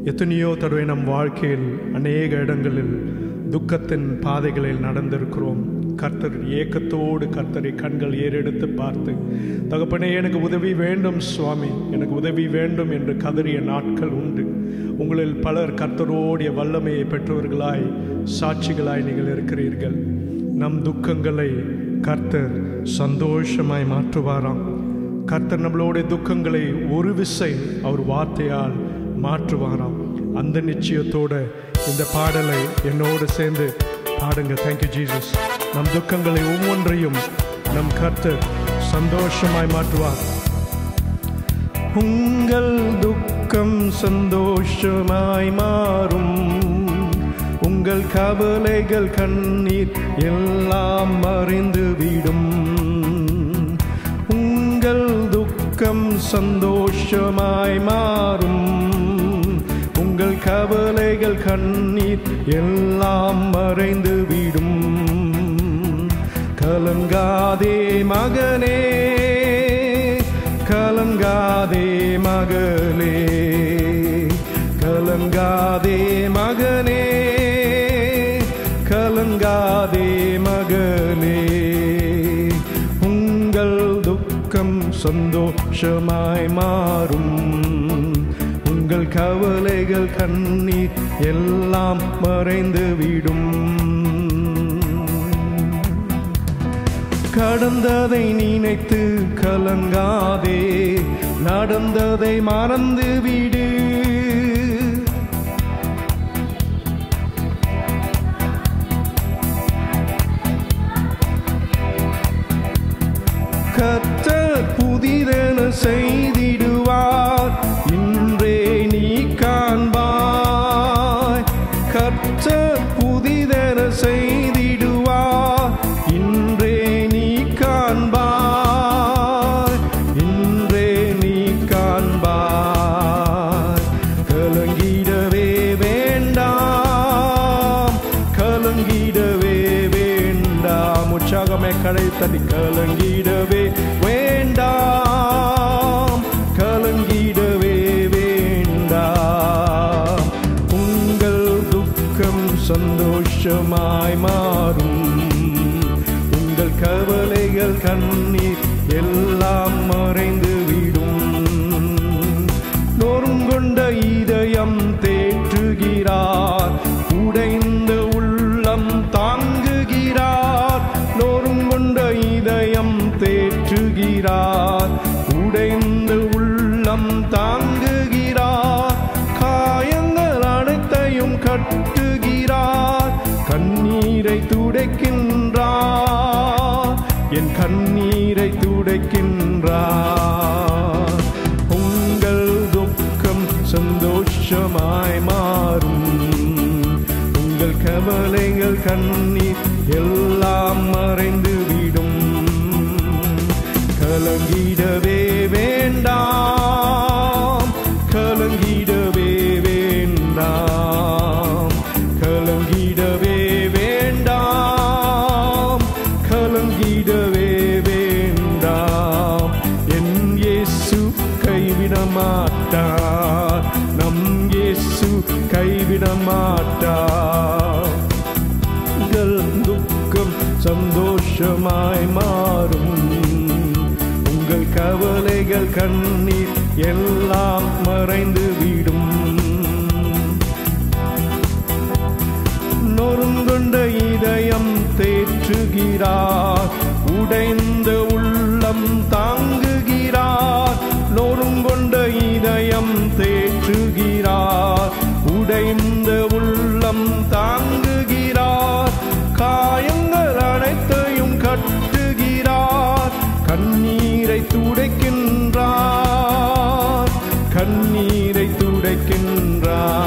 எத்தனையோ தடவை நம் வாழ்க்கையில் அநேக இடங்களில் துக்கத்தின் பாதைகளில் நடந்திருக்கிறோம். கர்த்தர் ஏக்கத்தோடு கர்த்தரை கண்கள் ஏறெடுத்து பார்த்து, தகப்பனே எனக்கு உதவி வேண்டும் சுவாமி, எனக்கு உதவி வேண்டும் என்று கதறிய நாட்கள் உண்டு. உங்களில் பலர் கர்த்தரோடைய வல்லமையை பெற்றவர்களாய் சாட்சிகளாய் நீங்கள் இருக்கிறீர்கள். நம் துக்கங்களை கர்த்தர் சந்தோஷமாய் மாற்றுவாராம். கர்த்தர் நம்மளுடைய துக்கங்களை ஒரு விசை அவர் வார்த்தையால் மாற்றுவாராம். அந்த நிச்சயத்தோடு இந்த பாடலை என்னோடு சேர்ந்து பாடுங்க. Thank you Jesus. நம் துக்கங்களை ஒவ்வொன்றையும் நம் கர்த்தர் சந்தோஷமாய் மாற்றுவார். உங்கள் துக்கம் சந்தோஷமாய் மாறும், உங்கள் கவலைகள் கண்ணீர் எல்லாம் மறைந்துவிடும். உங்கள் துக்கம் சந்தோஷமாய் மாறும், உங்கள் கவலைகள் கண்ணீர் எல்லாம் மறைந்துவிடும். கலங்காதே மகனே, கலங்காதே மகளே, கலங்காதே மகனே, கலங்காதே மகளே. உங்கள் துக்கம் சந்தோஷமாய் மாறும், உங்கள் கவலைகள் கண்ணீர் எல்லாம் மறைந்துவிடும். கடந்ததை நினைத்து கலங்காதே, நடந்ததை மறந்துவிடு. கர்த்தர் புதிதென செய்திடுவார், இன்றே நீ காண்பாய். கர்த்தர் புதிதென செய்திடுவார், இன்றே நீ காண்பாய், இன்றே நீ காண்பாய். கலங்கிடவே வேண்டாம், கலங்கிடவே வேண்டாம். உற்சாகமே கடை தட்டி கலங்கிடவே வேண்டாம், கலங்கிடவே வேண்டாம். உங்கள் துக்கம் சந்தோஷமாய் மாறும், உங்கள் கவலைகள் கண்ணீர் எல்லாம் மறைந்துவிடும். நொறுங்கொண்ட இதயம் தேற்றுகிறார், உடைந்த உள்ளம் தாங்குகிறார். நொறுங்கொண்ட இதயம் தேற்றுகிறார், உடைந்த உள்ளம் தாங்குகிறார். காயங்கள் அனைத்தையும் கட்டுகிறார், கண்ணீரை துடைக்கின்றார், என் கண்ணீரை துடைக்கின்றார். உங்கள் துக்கம் சந்தோஷமாய் மாறும், உங்கள் கவலைகள் கண்ணீர் எல்லாம் மறைந்துவிடும். கலங்கிடவே வேண்டாம், கலங்கிடவே வேண்டாம், கலங்கிடவே வேண்டாம், கலங்கிடவே வேண்டாம். என் இயேசு கைவிட மாட்டார், நம் இயேசு கைவிட மாட்டார். உங்கள் துக்கம் சந்தோஷமாய் மாறும், உங்கள் கவலைகள் கண்ணீர் எல்லாம் மறைந்துவிடும். நொறுங்கொண்ட இதயம் தேற்றுகிறார், உடைந்த உள்ளம் தாங்குகிறார். நொறுங்கொண்ட இதயம் தேற்றுகிறார், உடைந்த உள்ளம் தாங்குகிறார். காயங்கள் அனைத்தையும் கட்டுகிறார், கண்ணீரை துடைக்கின்றார், கண்ணீரை துடைக்கின்றார்.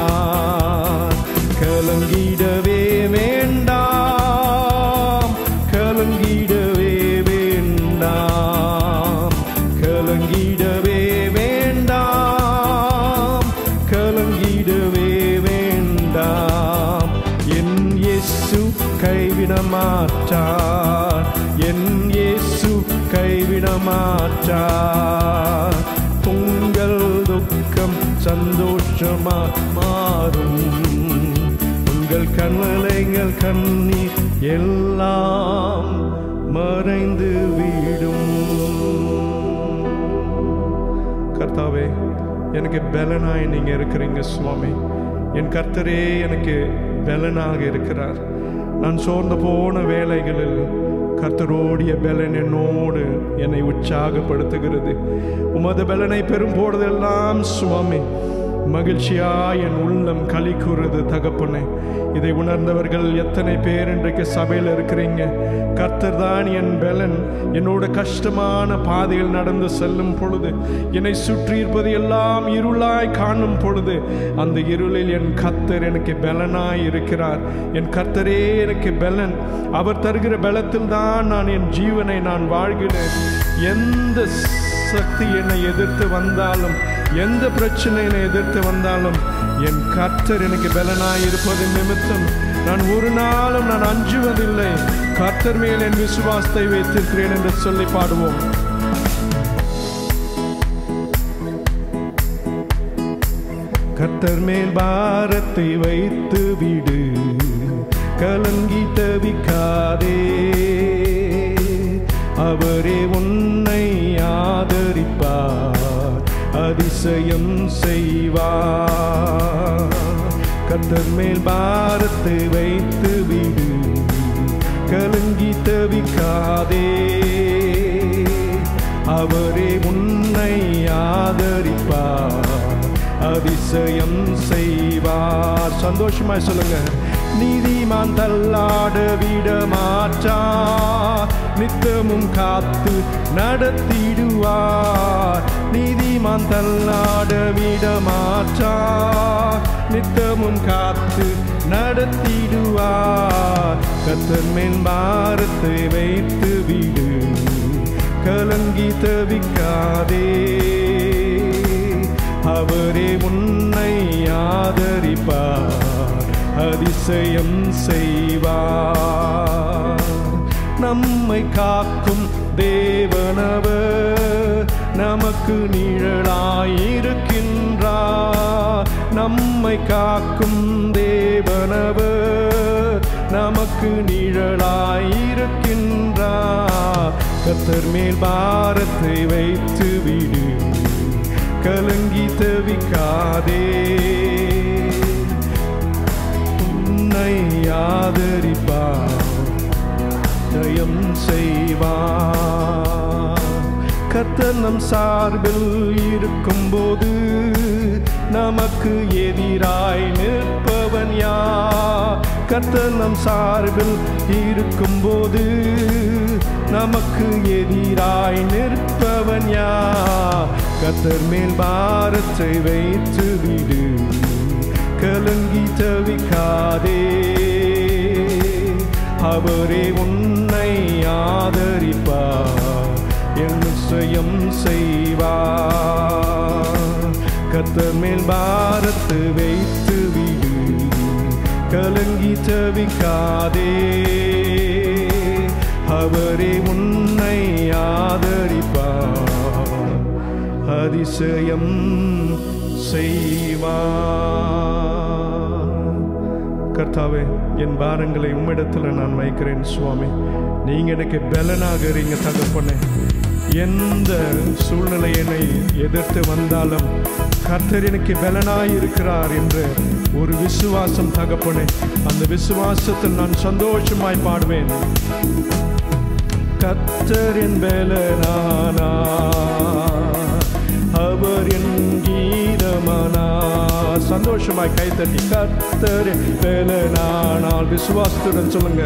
கலங்கிடவே வேண்டாம், கலங்கிடவே வேண்டாம், கலங்கிடவே வேண்டாம், கலங்கிடவே வேண்டாம். என் இயேசு கைவிட மாட்டார், என் இயேசு கைவிட மாட்டார். உங்கள் துக்கம் சந்தோஷ மாற்றமா மாறும். உங்கள் கண்மலைகள் கண்ணீர் எல்லாம் மறைந்து விடும். கர்த்தாவே, எனக்கு பலனாய் நீங்க இருக்கிறீங்க சுவாமி. என் கர்த்தரே எனக்கு பலனாக இருக்கிறார். நான் சோர்ந்து போன வேளைகளில் கர்த்தரோடைய பலன் என்னோடு என்னை உற்சாகப்படுத்துகிறது. உமது பலனை பெறும் போதெல்லாம் சுவாமி மகிழ்ச்சியாய் என் உள்ளம் களி கூறுது தகப்பனே. இதை உணர்ந்தவர்கள் எத்தனை பேர் இன்றைக்கு சபையில் இருக்கிறீங்க? கர்த்தர் தான் என் பலன். என்னோட கஷ்டமான பாதையில் நடந்து செல்லும் பொழுது, என்னை சுற்றி இருப்பது எல்லாம் இருளாய் காணும் பொழுது, அந்த இருளில் என் கர்த்தர் எனக்கு பலனாய் இருக்கிறார். என் கர்த்தரே எனக்கு பலன். அவர் தருகிற பலத்தில் தான் நான் என் ஜீவனை நான் வாழ்கிறேன். எந்த சக்தி என்னை எதிர்த்து வந்தாலும், எந்த பிரச்சனை என்னை எதிர்த்து வந்தாலும், என் கர்த்தர் எனக்கு பலனாய் இருப்பது நிமித்தம் நான் ஒரு நாளும் நான் அஞ்சுவதில்லை. கர்த்தர் மேல் என் விசுவாசத்தை வைத்திருக்கிறேன் என்று சொல்லி பாடுவோம். கர்த்தர் மேல் பாரத்தை வைத்து விடு, கலங்கி தவிக்காதே. அவரே உன்னை ஆதரிப்பார், அதிசயம் செய்வார். கர்த்தர் மேல் பாரத்தை வைத்து விடு, கலங்கி தவிக்காதே. அவரே உன்னை ஆதரிப்பார், அதிசயம் செய்வார். சந்தோஷமாய் சொல்லுங்க. நீதிமான் தள்ளாட விட மாட்டார், நித்தமும் காத்து நடத்திடுவார். நீதிமான் தள்ளாட விட மாட்டார், நித்தமும் காத்து நடத்திடுவார். கர்த்தர் மேல் பாரத்தை வைத்து விடு, கலங்கி தவிக்காதே. அவரே உன்னை ஆதரிப்பார், அதிசயம் செய்வார். நம்மை காக்கும் தேவனவர் நமக்கு நிழலாயிருக்கின்றார். நம்மை காக்கும் தேவனவர் நமக்கு நிழலாயிருக்கின்றார். கர்த்தர் மேல் பாரத்தை வைத்து விடு, கலங்கி தவிக்காதே. உன்னை ஆதரிப்பார், ஜெயம் செய்வார். கர்த்தர் நம் சார்பில் இருக்கும்போது நமக்கு எதிராய் நிற்பவன் யார்? கர்த்தர் நம் சார்பில் இருக்கும்போது நமக்கு எதிராய் நிற்பவன் யார்? கர்த்தர் மேல் பாரத்தை வைத்து விடு, கலங்கி தவிக்காதே. அவரே உன்னை ஆதரிப்பார், நிச்சயம் செய்வார். கர்த்தர் மேல் பாரத்தை வைத்து விடு, கலங்கி தவிக்காதே. அவரே உன்னை ஆதரிப்பார், அதிசயம் செய்வார். கர்த்தாவே, என் பாரங்களை உம்மிடத்தில் நான் வைக்கிறேன் சுவாமி. நீங்க எனக்கு பலனாக இருங்க தகப்பனே. எந்த சூழ்நிலை என்னை எதிர்த்து வந்தாலும் கர்த்தர் எனக்கு பலனாய் இருக்கிறார் என்ற ஒரு விசுவாசம் தகப்பனே. அந்த விசுவாசத்தில் நான் சந்தோஷமாய் பாடுவேன். கர்த்தர் என் பலனானா, அவர் என் கீதமானா. சந்தோஷமாய் கைத்தட்டி கர்த்தர் என் பலனானால் விசுவாசத்துடன் சொல்லுங்க.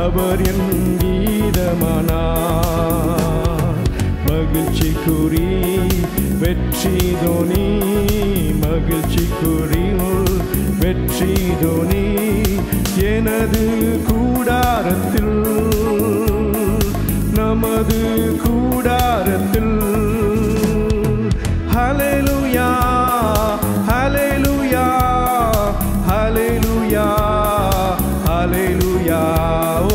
அவர் என் கீதமானா, மகிழ்ச்சி கூறி வெற்றி தோனி, மகிழ்ச்சி கூறி வெற்றி தோனி. எனது கூடாரத்தில், நமது கூடாரத்தில். ஹல்லேலூயா, ஹல்லேலூயா, ஹல்லேலூயா, ஹல்லேலூயா. ஓ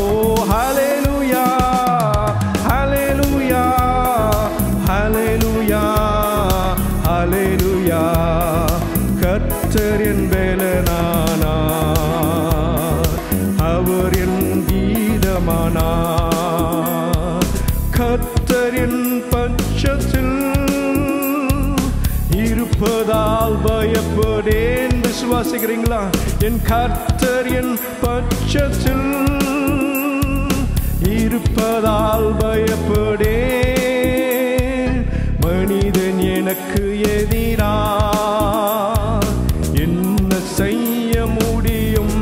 ஹல்லேலூயா, ஹல்லேலூயா, ஹல்லேலூயா, ஹல்லேலூயா. கர்த்தர் என் பலனானார், அவர் என் கீதமானார். கர்த்தர் என் பட்சத்தில் இருப்பதால் பயப்படேன். விசுவாசிக்கிறீங்களா? என் கர்த்தர் என் பட்சத்தில் இருப்பதால் பயப்படேன். மனிதன் எனக்கு எதிராக என்ன செய்ய முடியும்?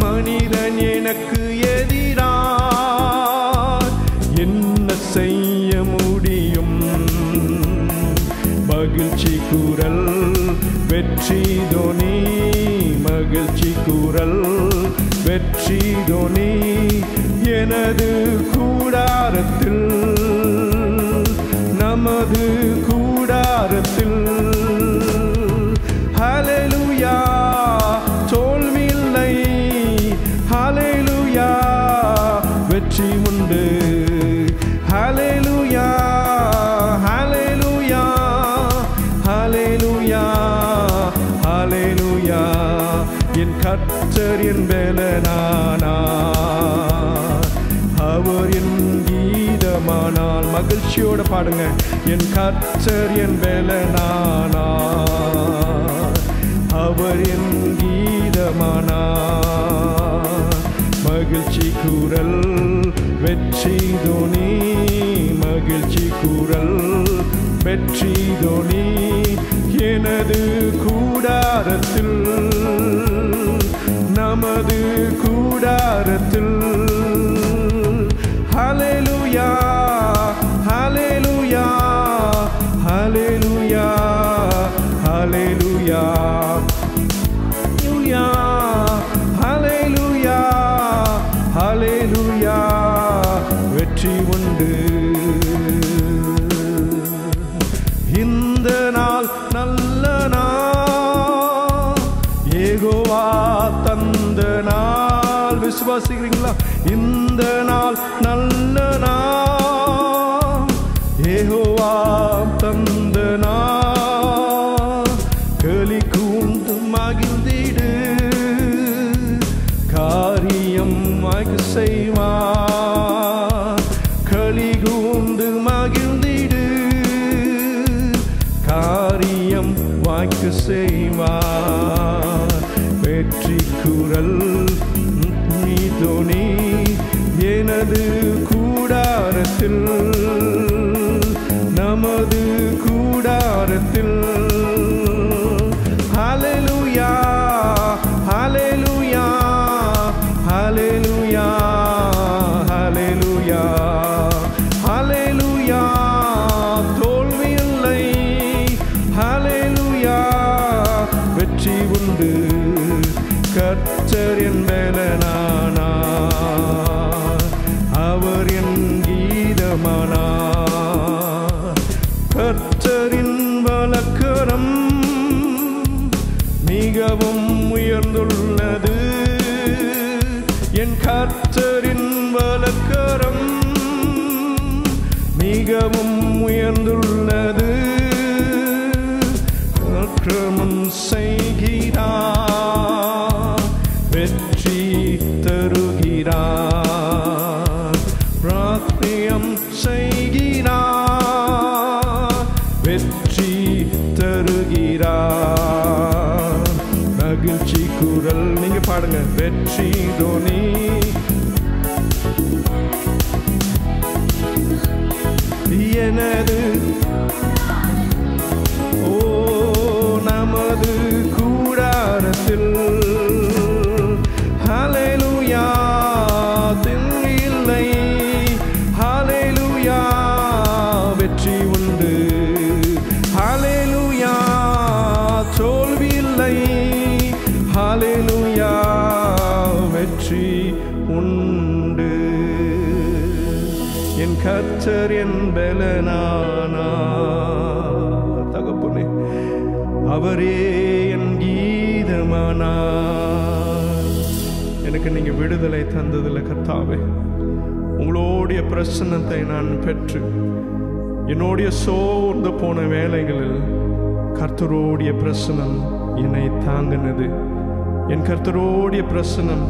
மனிதன் எனக்கு எதிராக என்ன செய்ய முடியும்? மகிழ்ச்சி குரல் வெற்றி தொனி, மகிழ்ச்சி குரல் வெற்றி தொனி எனது கூடாரத்தில், நமது கூடாரத்தில். ஹல்லேலூயா, தோல்வியில்லை. ஹல்லேலூயா, வெற்றி உண்டு. ஹல்லேலூயா, ஹல்லேலூயா, ஹல்லேலூயா, ஹல்லேலூயா. என் கர்த்தர் என் பலனானார், அவர் என் கீதமானார். மகிழ்ச்சியோட பாடுங்க. என் கர்த்தர் என் பலனானார், அவர் என் கீதமானார். மகிழ்ச்சி குரல் வெற்றி தொனி, மகிழ்ச்சி குரல் வெற்றி தொனி எனது கூடாரத்தில், நமது கூடாரத்தில். ஹல்லேலூயா, ஹல்லேலூயா, ஹல்லேலூயா, ஹல்லேலூயா, ஹல்லேலூயா, ஹல்லேலூயா, வெற்றி உண்டு. இந்த நாள் நல்ல நாள், யெகோவா தந்த நாள். விசுவாசிக்கிறீங்களா? இந்த நாள் நல்ல நாள், யெகோவா தந்த நாள். களி கூர்ந்து மகிழ்ந்திடு, காரியம் செய்வார். களி கூர்ந்து மகிழ்ந்திடு, காரியம் வாய்க்க செய்வார். வெற்றி குரல் நீதோனி எனது கூடாரத்தில், நமது கூடாரத்தில். ஹல்லேலூயா, ஹல்லேலூயா, ஹல்லேலூயா, ஹல்லேலூயா, ஹல்லேலூயா, தோல்வியில்லை. ஹல்லேலூயா, வெற்றி உண்டு. கர்த்தர் என் பலனானார், அவர் என் கீதமானார். கர்த்தரின் வலக்கரம் மிகவும் உயர்ந்துள்ளது, என் கர்த்தரின் வலக்கரம் மிகவும் உயர்ந்துள்ளது. அக்கிரமம் செய்கிறார், வெற்றி தருகிறார். பிரார்த்தியம் செய்கிறார், வெற்றி தருகிறார். மகிழ்ச்சி குரல் நீங்க பாடுங்க. வெற்றி தோனி எனது, ஓ நமது கூடாரத்தில். ஹல்லேலூயா, தில்லை. ஹல்லேலூயா, வெற்றி உண்டு. ஹல்லேலூயா, தோல்வியில்லை. ஹல்லேலூயா, வெற்றி உண்டு. என் கர்த்தர் என் பலனானார். தகப்பனே, அவரே என் கீதமானார். எனக்கு நீங்க விடுதலை தந்ததில்லை கர்த்தாவே. உங்களுடைய பிரசன்னத்தை நான் பெற்று என்னுடைய சோர்ந்து போன வேலைகளில் கர்த்தரோடைய பிரசனம் என்னை தாங்கினது. என் கர்த்தரோடைய பிரசனம்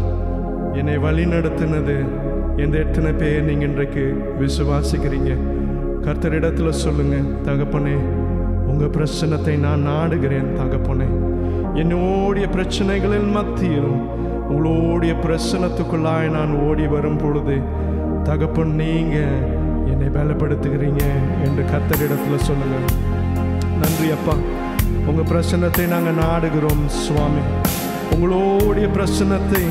என்னை வழி நடத்தினது. எந்த எத்தனை பேர் நீங்கள் இன்றைக்கு விசுவாசிக்கிறீங்க? கர்த்தரிடத்துல சொல்லுங்க, தகப்பனே உங்கள் பிரச்சனத்தை நான் நாடுகிறேன். தகப்பனே என்னோடைய பிரச்சனைகளின் மத்தியில் உங்களுடைய பிரச்சனத்துக்குள்ளாய் நான் ஓடி வரும் பொழுது தகப்பன் நீங்க என்னை பலப்படுத்துகிறீங்க என்று கர்த்தரிடத்துல சொல்லுங்க. நன்றி அப்பா, உங்க பிரச்சனத்தை நாங்கள் நாடுகிறோம் சுவாமி. உங்களுடைய பிரச்சனத்தை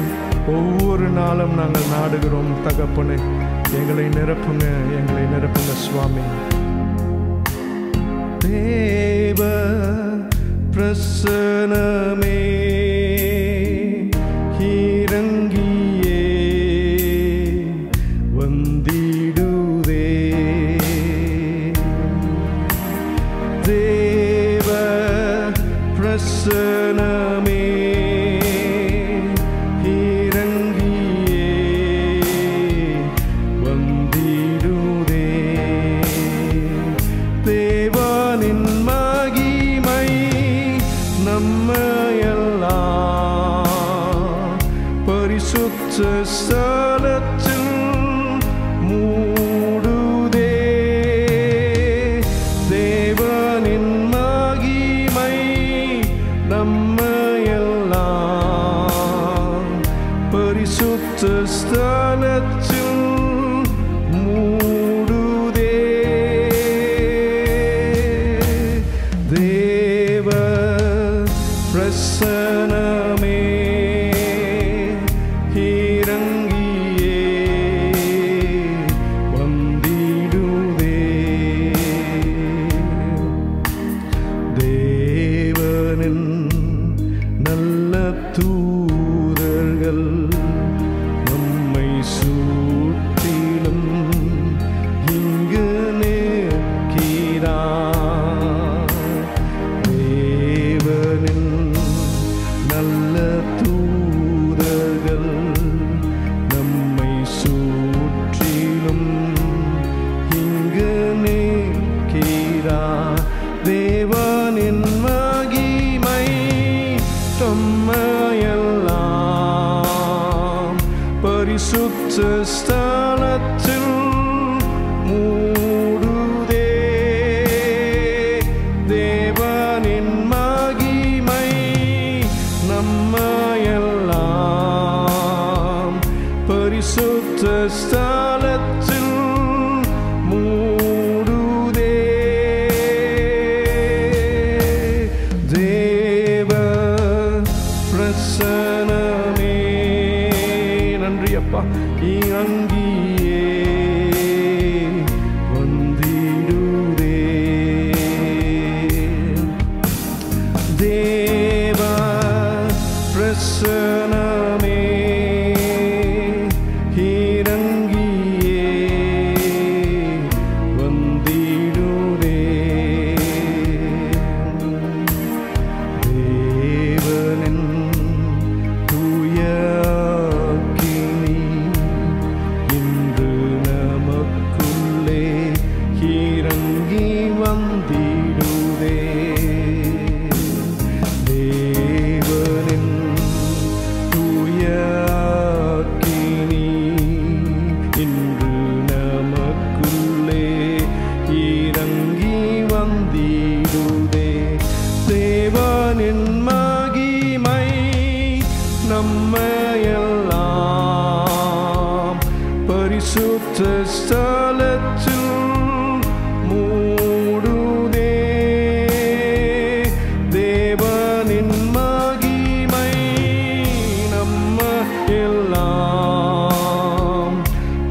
ஒவ்வொரு நாளும் நாங்கள் நாடுகிறோம் தகப்பனே. எங்களை நிரப்புங்க, எங்களை நிரப்புங்க சுவாமி. தேவ பிரசனமே இறங்கியே வந்திடுதே. தேவ பிரசனமே ஸ்தலத்தில் மூடுதே. தேவனின் மகிமை நம்மையெல்லாம் பரிசுத்த ஸ்தலத்தில் மூடுதே. தேவ பிரசனமே ஸ்தலத்தில் மூடுதே. தேவனின் மகிமை நம்மையெல்லாம் பரிசுத்த ஸ்தலத்தில் மூடுதே. தேவ பிரசனமே நன்றி அப்பா இறங்கியே வந்திடுதே. தேவ பிரசனமே இறங்கியே வந்திடுதே. தேவனின் தூய நம்மையெல்லாம் பரிசுத்த ஸ்தலத்தில் மூடுதே. தேவனின் மகிமை நம்மையெல்லாம்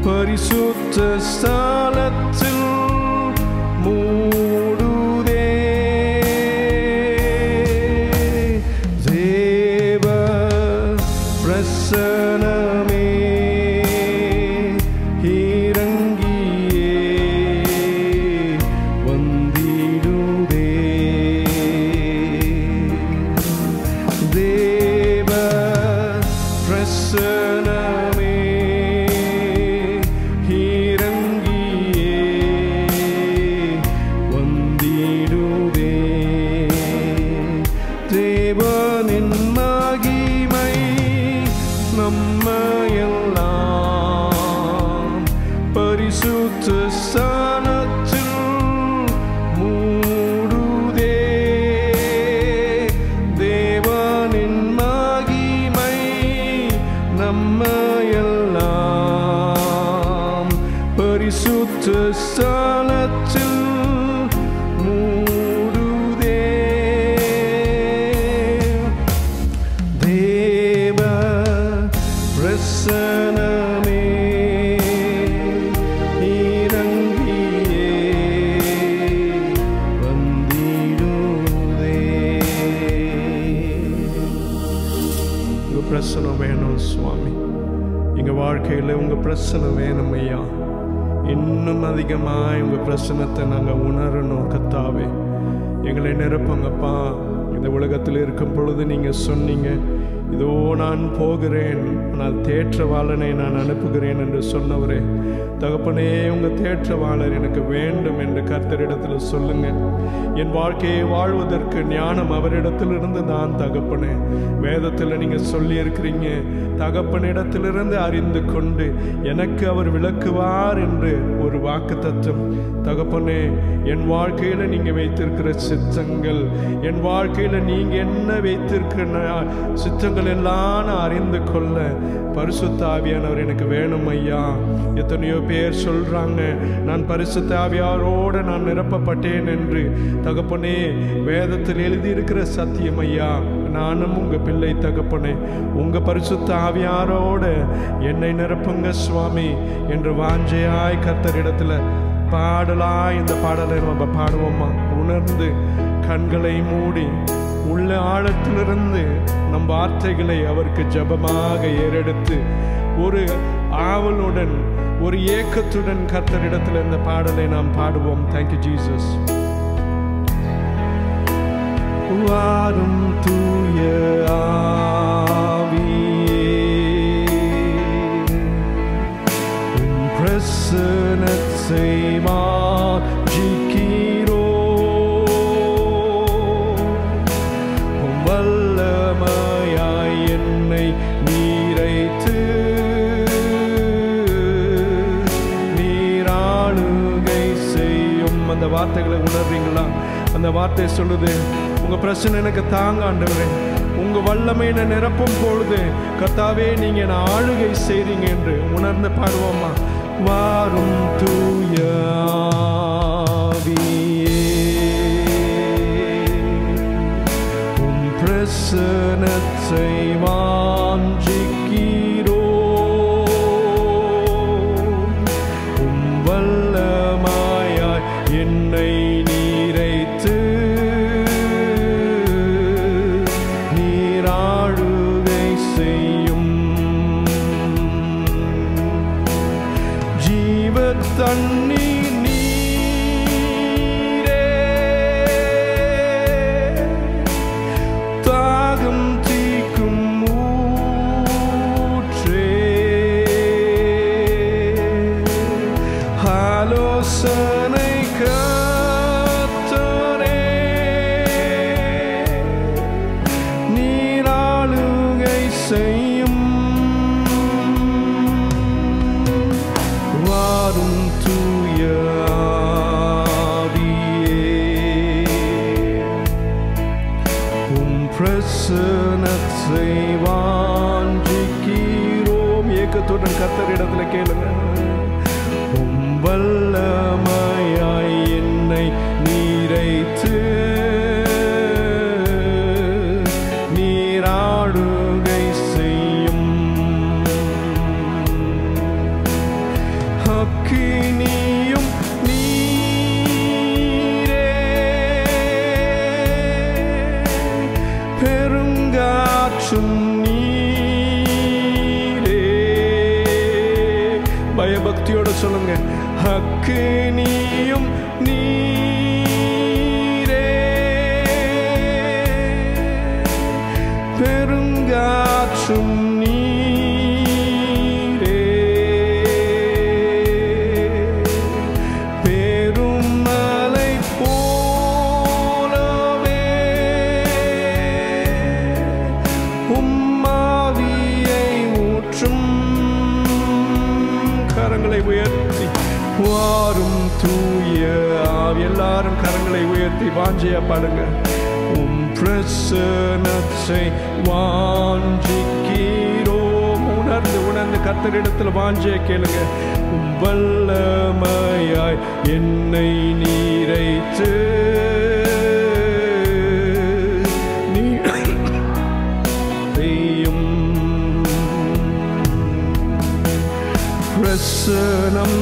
பரிசுத்த ஸ்தலத்தில் மூடுதே. தேவ பிரசனமே இறங்கியே வந்திடுதே. தேவ பிரசனமே இறங்கியே வந்திடுதே. தேவனின் மகிமை நம்மையெல்லாம் பரிசுத்த ஸ்தானத்தில் மூடுதே. தேவனின் மகிமை நம்மையெல்லாம் பரிசுத்த ஸ்தானத்தில் பிரசனம் வேணும் சுவாமி. எங்க வாழ்க்கையில உங்க பிரசனம் வேணும் ஐயா. இன்னும் அதிகமாக உங்க பிரசனத்தை நாங்க உணரணும் கர்த்தாவே. எங்களை நிரப்புங்கப்பா. இந்த உலகத்தில் இருக்கும் பொழுது நீங்க சொன்னீங்க, இதோ நான் போகிறேன், ஆனால் தேற்றவாளனை நான் அனுப்புகிறேன் என்று சொன்னவரே, தகப்பனே உங்க தேற்றவாளர் எனக்கு வேண்டும் என்று கர்த்தரிடத்தில் சொல்லுங்க. என் வாழ்க்கையை வாழ்வதற்கு ஞானம் அவரிடத்திலிருந்து தான் தகப்பனே. வேதத்தில் நீங்க சொல்லி இருக்கிறீங்க, தகப்பனிடத்திலிருந்து அறிந்து கொண்டு எனக்கு அவர் விளக்குவார் என்று ஒரு வாக்கு தத்துவம். தகப்பனே, என் வாழ்க்கையில நீங்க வைத்திருக்கிற சித்தங்கள், என் வாழ்க்கையில நீங்க என்ன வைத்திருக்கிற சித்தங்கள் எல்லாம் அறிந்து கொள்ள பரிசுத்த ஆவியானவர் எனக்கு வேணும் ஐயா. எத்தனையோ பேர் சொல்றாங்க, நான் பரிசுத்த ஆவியாரோடு நான் நிரப்பப்பட்டேன் என்று. தகப்பனே, வேதத்தில் எழுதியிருக்கிற சத்தியம் ஐயா. நானும் உங்க பிள்ளை தகப்பனே, உங்க பரிசுத்த ஆவியாரோட என்னை நிரப்புங்க சுவாமி என்று வாஞ்சையாய் கர்த்தரிடத்துல பாடலாய் இந்த பாடலை நம்ம பாடுவோமா? உணர்ந்து கண்களை மூடி உள்ள ஆழத்திலிருந்து நம் வார்த்தைகளை அவருக்கு ஜபமாக ஏறெடுத்து ஒரு ஆவலுடன் ஒரு ஏக்கத்துடன் கர்த்தரிடத்தில் இந்த பாடலை நாம் பாடுவோம். Thank you Jesus. வாரும் தூய ஆவியே, உம் பிரசன்னத்தை வாஞ்சிக்கிறோம். உம் வல்லமையாய் என்னை நீரைத்து நீராளுகை செய்யும். அந்த வார்த்தைகளை உணர்றீங்களா? அந்த வார்த்தை சொல்லுது, உங்க பிரச்சனை எனக்கு தாங்க ஆண்டவரே, உங்க வல்லமை நிரப்பும் பொழுது கர்த்தாவே நீங்க என்ன ஆளுகை செய்றீங்க என்று உணர்ந்து பாடுவோமா? வாரும் தூய ஆவியே, உம் பிரசன்னத்தை வாஞ்சிக்கிறோம். உம் வல்லமையாய் என்னை நீரைத்து நீராளுகை செய்யும். ஜீவ தண்ணீர் நீரே, தாகம் தீக்கும் ஊற்றே, ஆலோசனை கர்த்தரே, நீராளுகை செய்யும். வாரும் தூய ஆவியே, உம் பிரசன்னத்தை வாஞ்சிக்கிறோம். ஏக்கத்துடன் கர்த்தரிடத்துல கேளுங்க. உம் வல்லமையாய் என்னை நீரைத்து நீராளுகை செய்யும். அக்கினியும் நீரே, பெருங்காற்றும் நீரே. பயபக்தியோட சொல்லுங்க. அக்கினியும் நீரே, பெருங்காற்றும் நீரே, பெருமலை போலவே உயர்த்தி வாரும் தூய ஆவி. எல்லாரும் கரங்களை உயர்த்தி வாஞ்சையா பாடுங்க. உம் பிரசன்னத்தை வாஞ்சிக்கிறோம். உணர்ந்து கர்த்தரிடத்தில் வாஞ்சையை கேளுங்க. உம் வல்லமையாய் என்னை நீரைத்து நீயும் பிரசனம்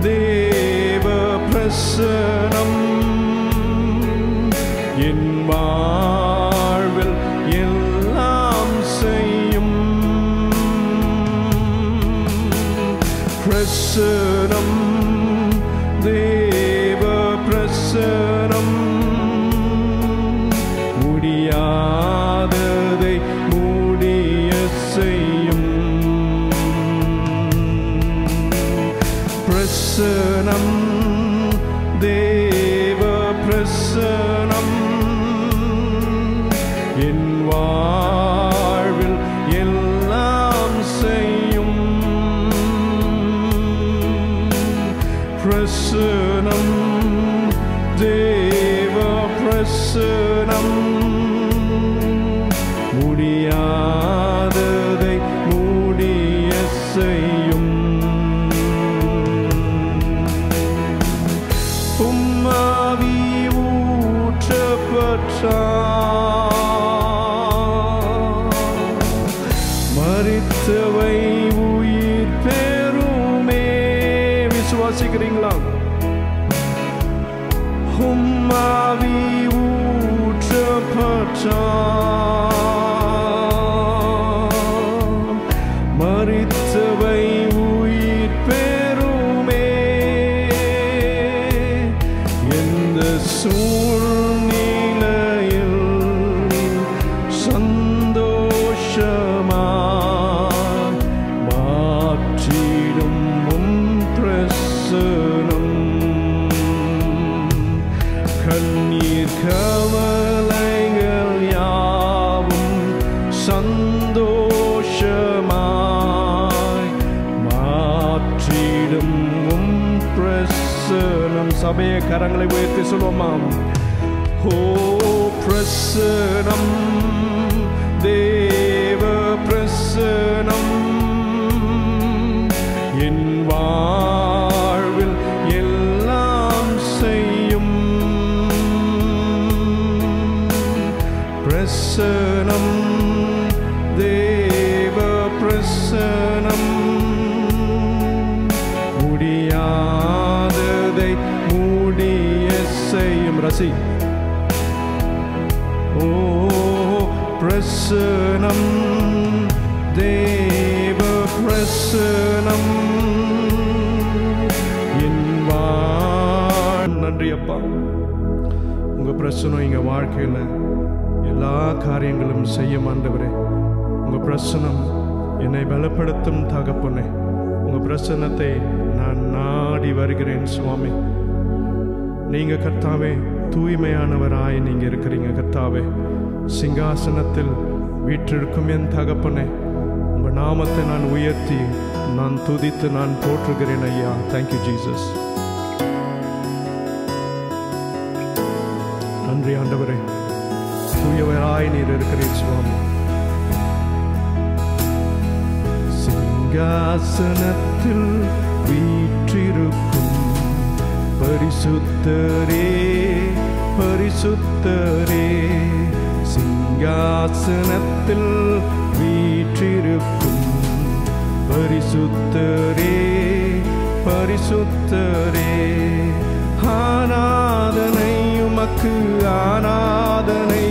தேவ பிரசனம் என் வாழ்வில் எல்லாம் செய்யும். பிரசனம் தேவ பிரசனம் முடியாததை முடிய செய்யும். பிரசனம் தேவ பிரசனம் என் வாழ்வில் எல்லாம் செய்யும். பிரசனம் தேவ பிரசனம் முடியாததை முடிய செய்யும். உம்மாவி மரித்தவை உயிர் பெறுமே. விசுவாசிக்கிறீங்களா? உம்மாவி மரித்தவை உயிர் பெறுமே. எந்த சூழ்நிலையில் சந்தோஷமாய் மாற்றிடும் உம் பிரசனம். கண்ணீர் கவலைகள் யாவும் சந்தோஷமாய் மாற்றிடும் உம் பிரசனம். சபையை கரங்களை உயர்த்தி சொல்லுவோமாம். ஓ பிரசனம் தேவ பிரசனம் என் வாழ்வில் எல்லாம் செய்யும். பிரசனம் தேவ பிரசனம் முடியாததை முடிய செய்யும். ரசி ஓ பிரசனம் தேவ பிரசனம் என் வாழ். நன்றி அப்பா, உங்க பிரசனம் எங்க வாழ்க்கையில எல்லா காரியங்களும் செய்யும். ஆண்டவரே, உங்க பிரசனம் என்னை பலப்படுத்தும் தகப்பனே. உங்க பிரசன்னத்தை நான் நாடி வருகிறேன் சுவாமி. நீங்க கர்த்தாவே தூய்மையானவராய் நீங்க இருக்கிறீங்க கர்த்தாவே. சிங்காசனத்தில் வீற்றிருக்கும் என் தகப்பனே, உங்க நாமத்தை நான் உயர்த்தி நான் துதித்து நான் போற்றுகிறேன் ஐயா. Thank you Jesus. நன்றி ஆண்டவரே, தூயவராய் நீர் இருக்கிறீர் சுவாமி. சிங்காசனத்தில் வீற்றிருக்கும் பரிசுத்தரே பரிசுத்தரே. சிங்காசனத்தில் வீற்றிருக்கும் பரிசுத்தரே பரிசுத்தரே. ஆராதனை உமக்கு ஆராதனை,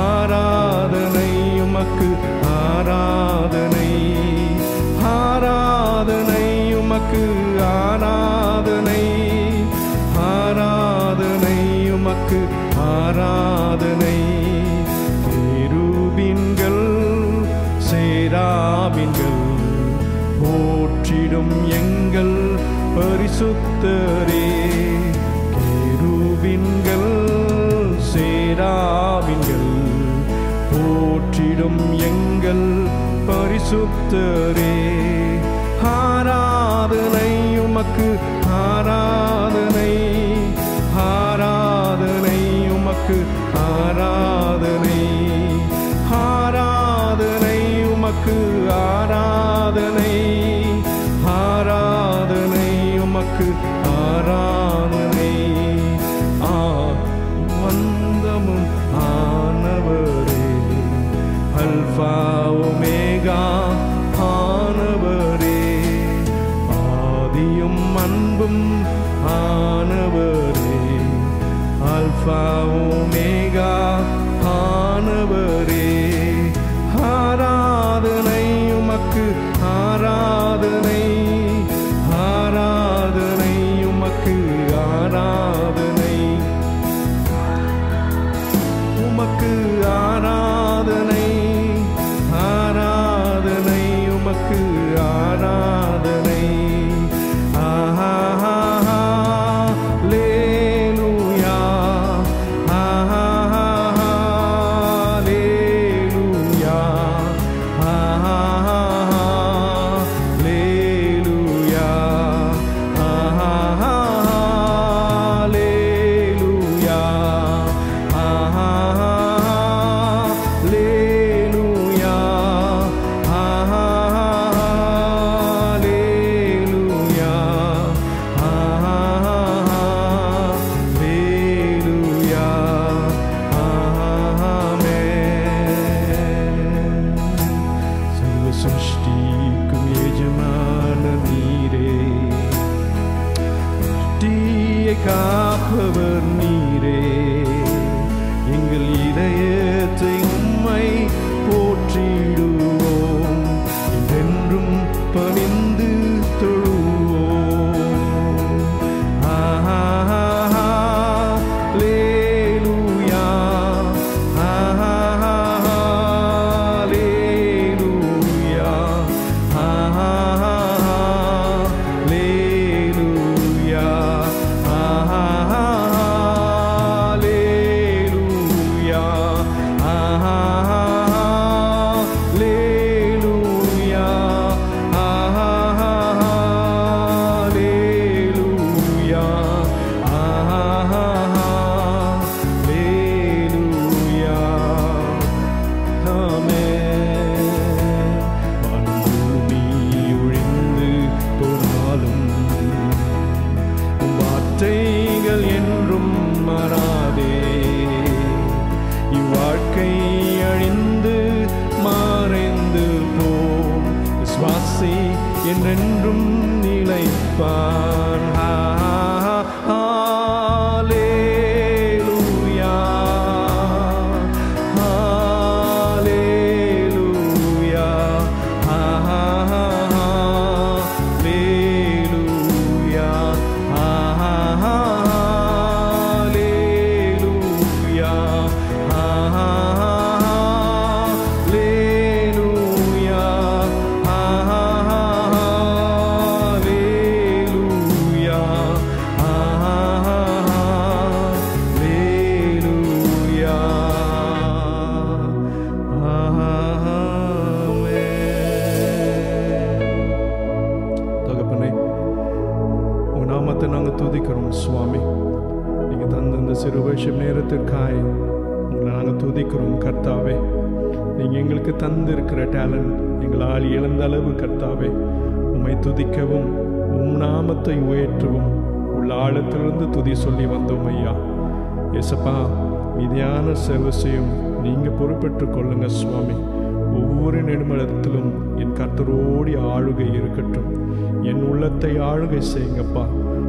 ஆராதனை உமக்கு ஆராதனை, ஆராதனை உமக்கு ஆராதனை, ஆராதனை உமக்கு ஆராதனை. கேருபீன்கள் சேராபீன்கள் போற்றிடும் எங்கள் பரிசுத்தரே. கேருபீன்கள் சேராபீன்கள் போற்றிடும் எங்கள் பரிசுத்தரே. ஆரா ஆராதனை உமக்கு ஆராதனை, ஆராதனை உமக்கு ஆராதனை, ஆராதனை உமக்கு ஆராதனை, ஆராதனை உமக்கு ஆராதனை. வந்தமும் ஆனவரே, அல்பா ஒமேகா ஆனவரே, ஆதியும் அன்பும் ஆனவரே, அல்பா ஒமேகா ஆனவரே. ஆராதனை உமக்கு ஆராதனை, ஆராதனை உமக்கு ஆராதனை, உமக்கு ஆராதனை, ஆராதனை உமக்கு ஆராதனை. ஹல்லேலூயா, ஹல்லேலூயா, ஹல்லேலூயா, ஹல்லேலூயா, ஹல்லேலூயா, ஹல்லேலூயா, ஹல்லேலூயா, ஆமென். சர்வ சிருஷ்டிக்கும் எஜமான நீரே, சிருஷ்டியை காப்பவர் நீரே, எங்கள் இதயத்தை உம்மை போற்றிடுவோம், என்றென்றும் பணிந்து தொழுவோம். ஹல்லேலூயா, ஹல்லேலூயா, ஹல்லேலூயா, ஹல்லேலூயா, ஹல்லேலூயா, ஹல்லேலூயா, ஹல்லேலூயா. ஆமென். வானம் பூமி ஒழிந்து போனாலும் உம் வார்த்தைகள் என்றும் மாறாதே. இவ்வாழ்க்கை அழிந்து மறைந்து போம், விசுவாசி என்றென்றும் நிலைப்பான். ஹல்லேலூயா, ஹல்லேலூயா, ஹல்லேலூயா, ஹல்லேலூயா, ஹல்லேலூயா, ஹல்லேலூயா, ஹல்லேலூயா. தகப்பனே, உன் நாமத்தை நாங்கள் துதிக்கிறோம் சுவாமி. நீங்கள் தந்த இந்த சிறு வருஷம் நேரத்திற்காய் உங்களை நாங்கள் துதிக்கிறோம் கர்த்தாவே. நீங்கள் எங்களுக்கு தந்திருக்கிற டேலண்ட் எங்களால் இழந்த அளவு கர்த்தாவே உம்மை துதிக்கவும் உம் நாமத்தை உயற்றவும் உள்ள ஆழத்திலிருந்து துதி சொல்லி வந்தோம் ஐயா. ஏசப்பா, மீதியான சேவசையும் நீங்கள் பொறுப்பேற்றுக் கொள்ளுங்க சுவாமி. ஒவ்வொரு நெடுமலத்திலும் என் கர்த்தரோடி ஆளுகை இருக்கட்டும். என் உள்ளத்தை ஆளுகை செய்யுங்கப்பா.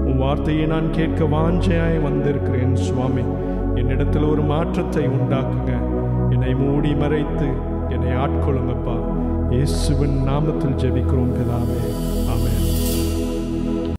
உன் வார்த்தையை நான் கேட்க வாஞ்சையாய் வந்திருக்கிறேன் சுவாமி. என்னிடத்தில் ஒரு மாற்றத்தை உண்டாக்குங்க. என்னை மூடி மறைத்து என்னை ஆட்கொள்ளுங்கப்பா. இயேசுவின் நாமத்தில் ஜெபிக்கிறோம் பிதாவே.